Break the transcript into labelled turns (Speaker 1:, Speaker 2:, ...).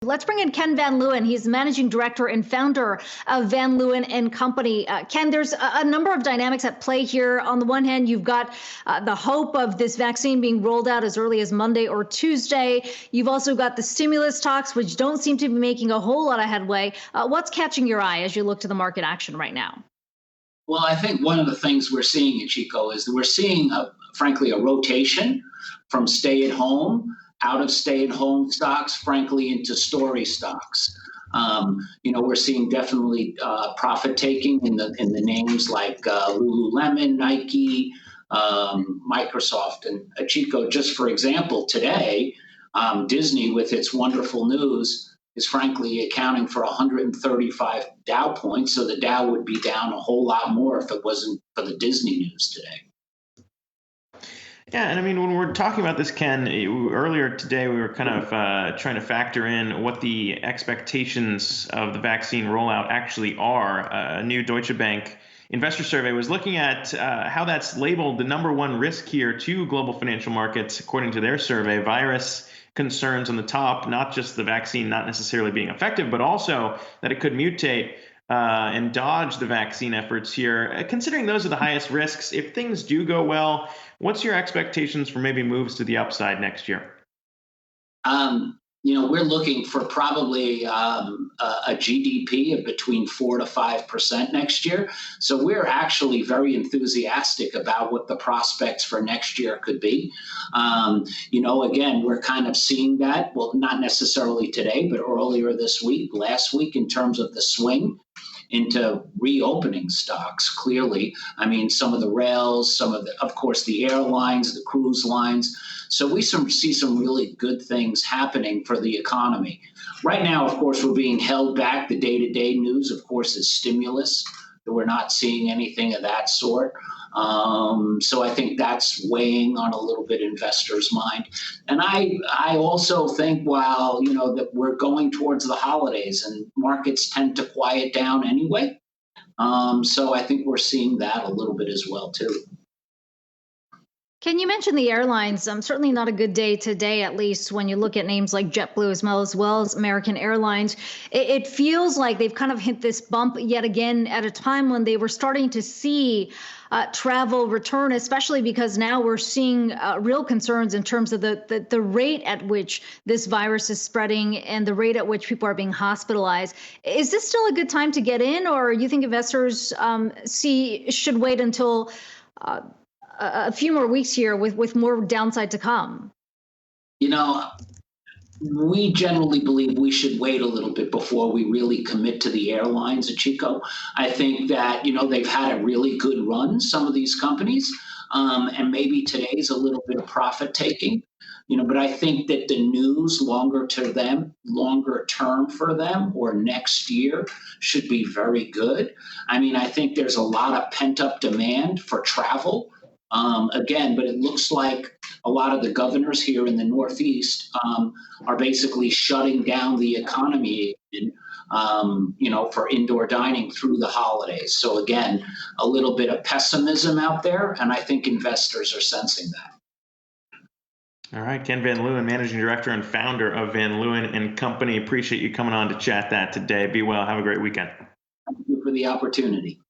Speaker 1: Let's bring in Ken Van Leeuwen. He's managing director and founder of Van Leeuwen and Company. Ken, there's a number of dynamics at play here. On the one hand, you've got the hope of this vaccine being rolled out as early as Monday or Tuesday. You've also got the stimulus talks, which don't seem to be making a whole lot of headway. What's catching your eye as you look to the market action right now?
Speaker 2: Well, I think one of the things we're seeing in Chico is that we're seeing, frankly, a rotation from stay-at-home, out of stay-at-home stocks, frankly, into story stocks. We're seeing definitely profit taking in the names like Lululemon, Nike, Microsoft, and Chico. Just for example, today, Disney, with its wonderful news, is frankly accounting for 135 Dow points. So the Dow would be down a whole lot more if it wasn't for the Disney news today.
Speaker 3: Yeah, and I mean, when we're talking about this, Ken, earlier today we were kind of trying to factor in what the expectations of the vaccine rollout actually are. A new Deutsche Bank investor survey was looking at how that's labeled the number one risk here to global financial markets, according to their survey. Virus concerns on the top, not just the vaccine not necessarily being effective, but also that it could mutate and dodge the vaccine efforts here. Considering those are the highest risks, if things do go well, what's your expectations for maybe moves to the upside next year?
Speaker 2: We're looking for probably a GDP of between 4 to 5% next year. So we're actually very enthusiastic about what the prospects for next year could be. Again, we're kind of seeing that, well, not necessarily today, but earlier this week, last week, in terms of the swing into reopening stocks. Clearly, I mean, some of the rails, of course, the airlines, the cruise lines. So we see some really good things happening for the economy. Right now, of course, we're being held back. The day-to-day news, of course, is stimulus. We're not seeing anything of that sort. So I think that's weighing on a little bit investors' mind. And I also think while, that we're going towards the holidays and markets tend to quiet down anyway. So I think we're seeing that a little bit as well, too.
Speaker 1: Can you mention the airlines? Certainly not a good day today, at least when you look at names like JetBlue as well as American Airlines. It feels like they've kind of hit this bump yet again at a time when they were starting to see travel return, especially because now we're seeing real concerns in terms of the rate at which this virus is spreading and the rate at which people are being hospitalized. Is this still a good time to get in, or you think investors should wait until a few more weeks here with more downside to come?
Speaker 2: We generally believe we should wait a little bit before we really commit to the airlines at Chico. I think that, they've had a really good run, some of these companies, and maybe today's a little bit of profit taking. But I think that the news longer term for them or next year should be very good. I mean, I think there's a lot of pent up demand for travel. Again, but it looks like a lot of the governors here in the Northeast are basically shutting down the economy, for indoor dining through the holidays. So again, a little bit of pessimism out there, and I think investors are sensing that.
Speaker 3: All right, Ken Van Leeuwen, Managing Director and Founder of Van Leeuwen and Company. Appreciate you coming on to chat that today. Be well. Have a great weekend.
Speaker 2: Thank you for the opportunity.